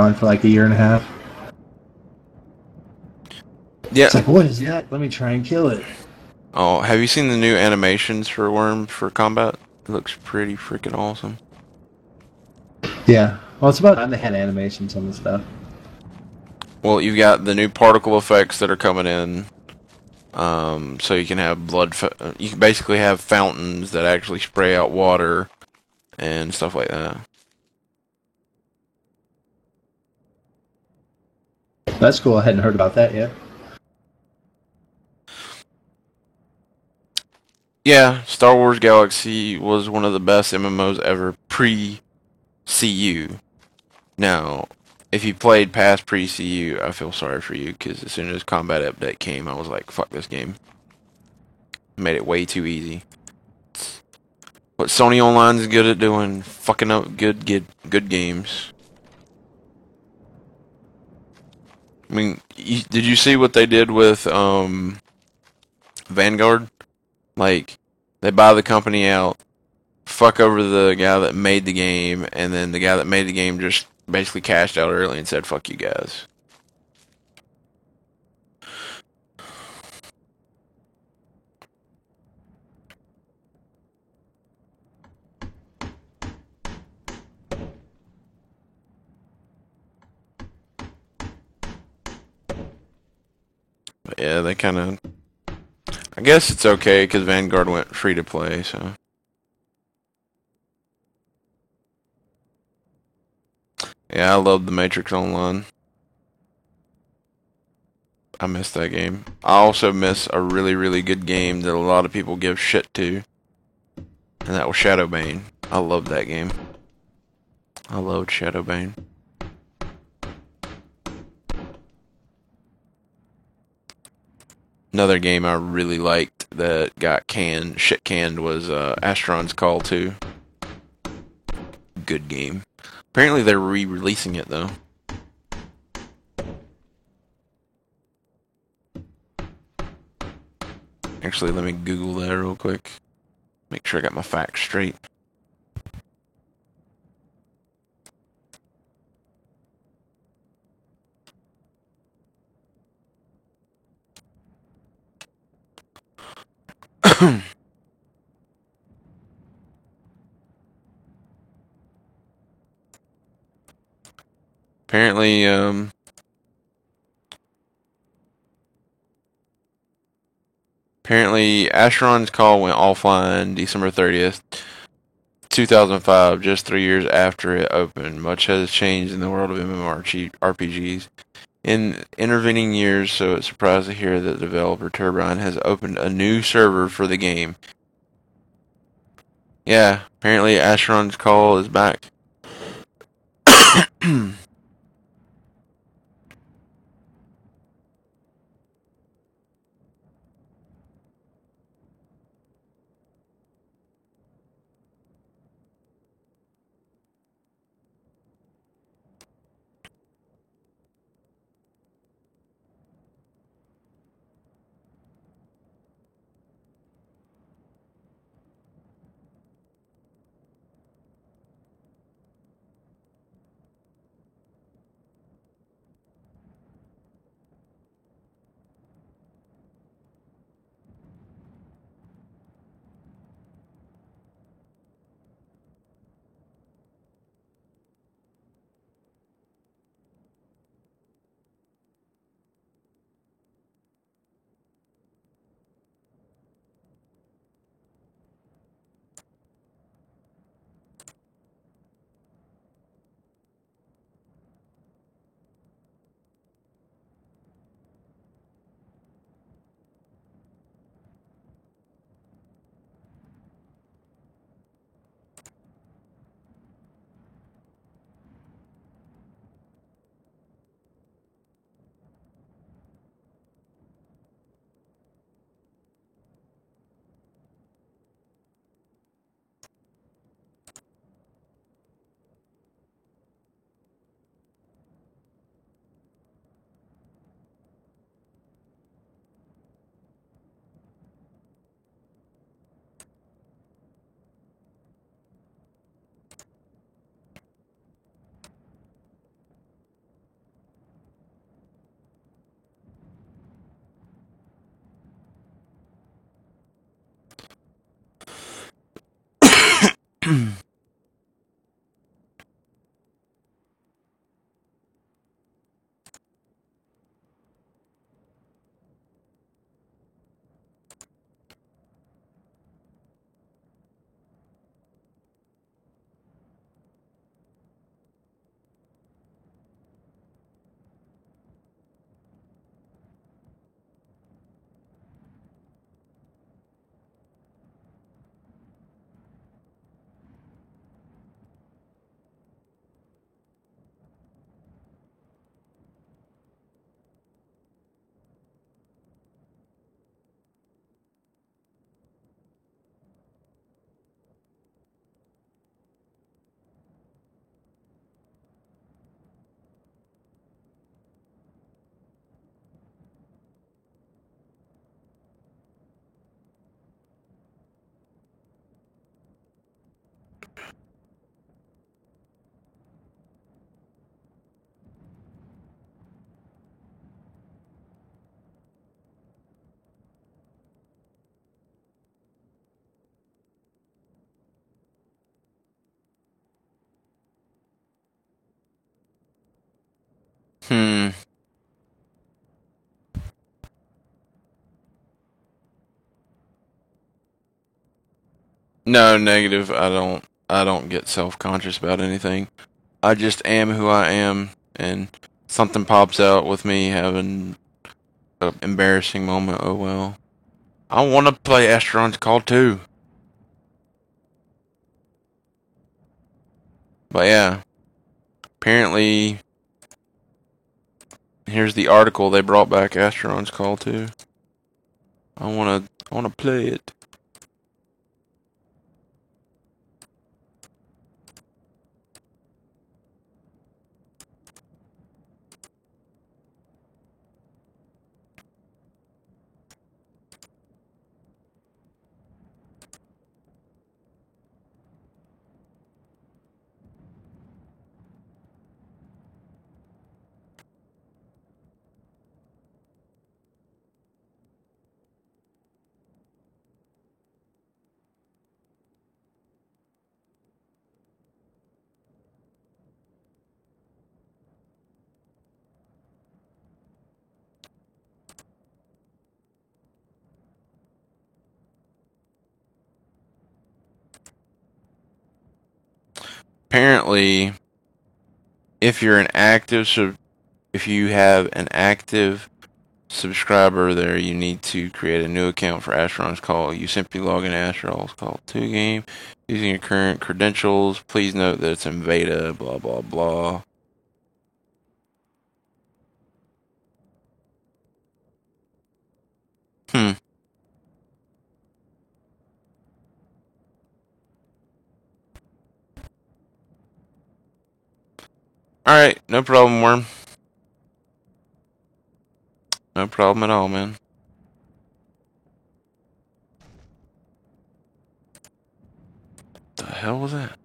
on for like a year and a half. Yeah. It's like, what is that? Let me try and kill it. Oh, have you seen the new animations for Worm for combat? It looks pretty freaking awesome. Yeah. Well, it's about time they had animations on the stuff. Well, you've got the new particle effects that are coming in. So you can have you can basically have fountains that actually spray out water and stuff like that. That's cool. I hadn't heard about that yet. Yeah, Star Wars Galaxy was one of the best MMOs ever pre-CU. Now, if you played past pre-CU, I feel sorry for you because as soon as Combat Update came, I was like, fuck this game. Made it way too easy. What Sony Online is good at doing, fucking up good games. I mean, did you see what they did with Vanguard? Like, they buy the company out, fuck over the guy that made the game, and then the guy that made the game just basically cashed out early and said, fuck you guys. But yeah, they kind of. I guess it's okay because Vanguard went free to play, so. Yeah, I love the Matrix Online. I miss that game. I also miss a really, really good game that a lot of people give shit to, and that was Shadowbane. I loved that game. I loved Shadowbane. Another game I really liked that got shit canned was Astron's Call 2. Good game. Apparently they're re-releasing it though. Actually, let me Google that real quick. Make sure I got my facts straight. Apparently, Asheron's Call went offline December 30th, 2005, just 3 years after it opened. Much has changed in the world of MMORPGs in intervening years, so it's surprised to hear that developer Turbine has opened a new server for the game. Yeah, apparently Asheron's Call is back. Hmm. No, negative. I don't get self-conscious about anything. I just am who I am, and something pops out with me having an embarrassing moment. Oh well. I want to play Astron's Call too. But yeah, apparently here's the article they brought back Astron's Call too. I wanna play it. Apparently, if you're an active sub, if you have an active subscriber there, you need to create a new account for Astron's Call. You simply log in to Astron's Call 2 game using your current credentials. Please note that it's in beta, blah, blah, blah. Hmm. Alright, no problem, Worm. No problem at all, man. The hell was that?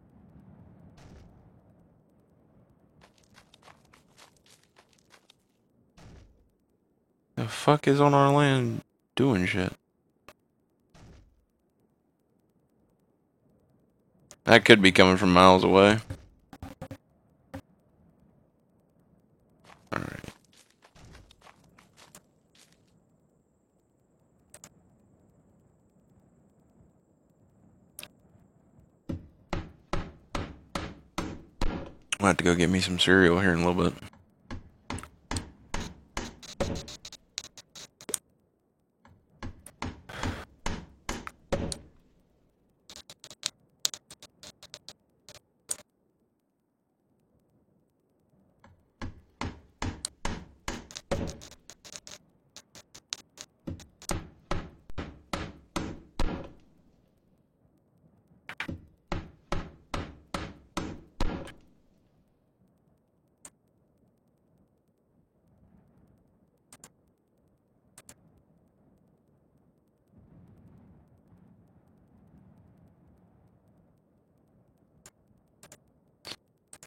The fuck is on our land doing shit? That could be coming from miles away. Alright. I'll have to go get me some cereal here in a little bit.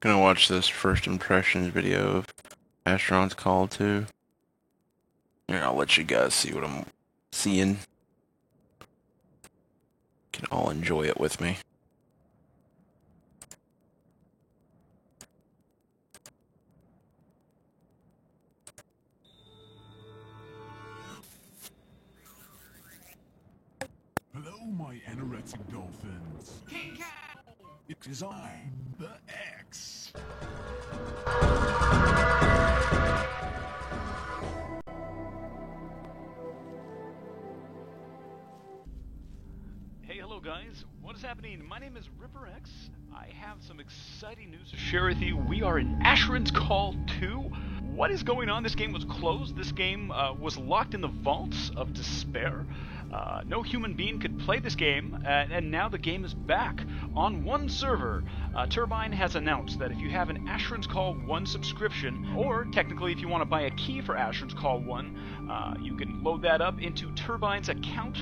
Gonna watch this first impressions video of Astron's Call too. Here, I'll let you guys see what I'm seeing. You can all enjoy it with me. Hello, my anorexic dolphins. It is I, the X. Hey, hello guys. What is happening? My name is RipperX. I have some exciting news to share with you. We are in Asheron's Call 2. What is going on? This game was closed. This game was locked in the vaults of despair. No human being could play this game, and now the game is back on one server. Turbine has announced that if you have an Asheron's Call 1 subscription, or technically if you want to buy a key for Asheron's Call 1, you can load that up into Turbine's account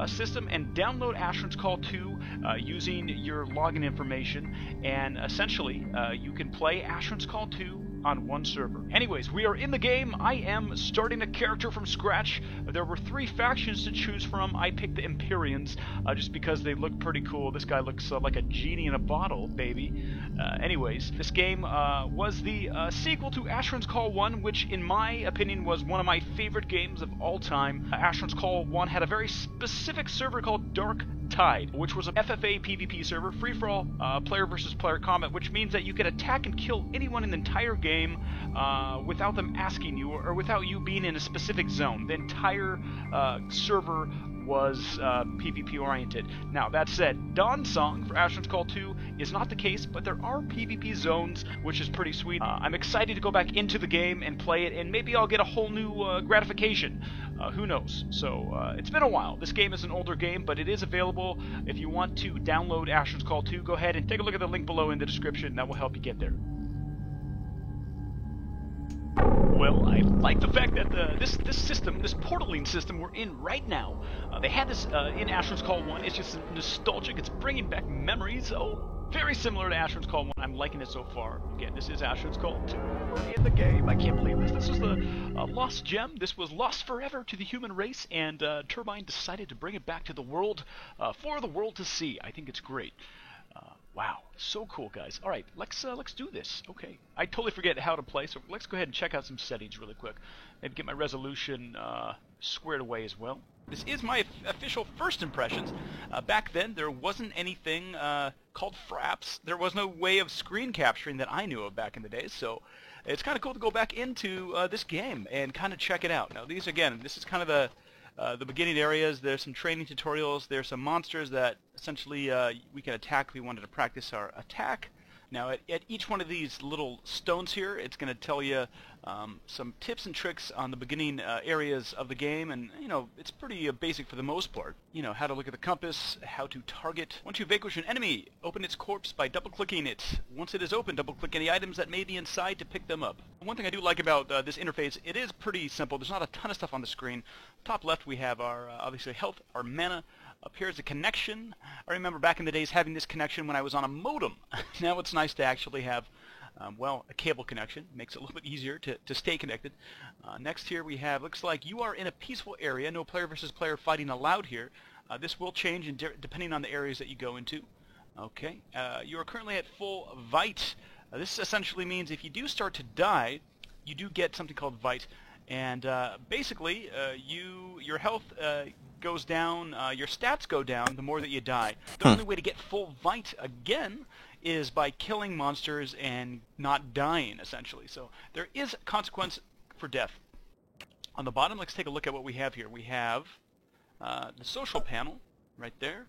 system and download Asheron's Call 2 using your login information, and essentially you can play Asheron's Call 2 on one server. Anyways, we are in the game. I am starting a character from scratch. There were 3 factions to choose from. I picked the Empyreans just because they look pretty cool. This guy looks like a genie in a bottle, baby. Anyways, this game was the sequel to Asheron's Call 1, which in my opinion was one of my favorite games of all time. Asheron's Call 1 had a very specific server called Dark Tide, which was a FFA PvP server, free-for-all, player versus player combat, which means that you could attack and kill anyone in the entire game without them asking you, or without you being in a specific zone. The entire server was PvP oriented. Now, that said, Dawn Song for Asheron's Call 2 is not the case, but there are PvP zones, which is pretty sweet. I'm excited to go back into the game and play it, and maybe I'll get a whole new gratification. Who knows? So, it's been a while. This game is an older game, but it is available. If you want to download Asheron's Call 2, go ahead and take a look at the link below in the description. That will help you get there. Well, I like the fact that this system, this portaling system we're in right now, they had this in Asheron's Call 1. It's just nostalgic. It's bringing back memories. Oh, very similar to Asheron's Call 1. I'm liking it so far. Again, this is Asheron's Call 2. We're in the game. I can't believe this. This was the lost gem. This was lost forever to the human race, and Turbine decided to bring it back to the world for the world to see. I think it's great. Wow, so cool, guys. All right, let's do this. Okay, I totally forget how to play, so let's go ahead and check out some settings really quick. Maybe get my resolution squared away as well. This is my official first impressions. Back then, there wasn't anything called Fraps. There was no way of screen capturing that I knew of back in the day, so it's kind of cool to go back into this game and kind of check it out. Now, these, again, this is kind of the beginning areas. There's some training tutorials. There's some monsters that essentially we can attack if we wanted to practice our attack. Now at each one of these little stones here, it's going to tell you some tips and tricks on the beginning areas of the game, and you know, it's pretty basic for the most part. You know, how to look at the compass, how to target. Once you vanquish an enemy, open its corpse by double-clicking it. Once it is open, double-click any items that may be inside to pick them up. One thing I do like about this interface, it is pretty simple. There's not a ton of stuff on the screen. Top left we have our obviously health, our mana. Up here is a connection. I remember back in the days having this connection when I was on a modem. Now it's nice to actually have, well, a cable connection. Makes it a little bit easier to stay connected. Next here we have, looks like you are in a peaceful area. No player versus player fighting allowed here. This will change depending on the areas that you go into. Okay, you are currently at full Vite. This essentially means if you do start to die, you do get something called Vite. And basically, your health goes down, your stats go down the more that you die. The only way to get full Vite again is by killing monsters and not dying, essentially. So there is a consequence for death. On the bottom, let's take a look at what we have here. We have the social panel right there.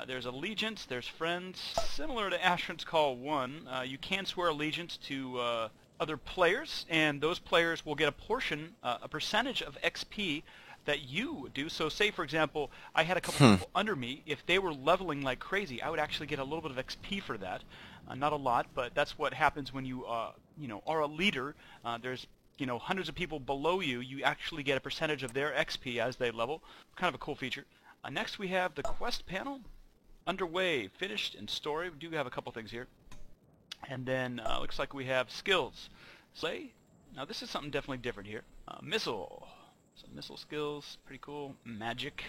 There's allegiance, there's friends. Similar to Asheron's Call 1, you can swear allegiance to other players, and those players will get a portion, a percentage of XP that you do. So say, for example, I had a couple people under me. If they were leveling like crazy, I would actually get a little bit of XP for that. Not a lot, but that's what happens when you, you know, are a leader. There's, you know, hundreds of people below you. You actually get a percentage of their XP as they level. Kind of a cool feature. Next we have the quest panel. Underway, finished, and story. We do have a couple things here. And then looks like we have skills. Slay. Now this is something definitely different here. Missile. Some missile skills, pretty cool. Magic.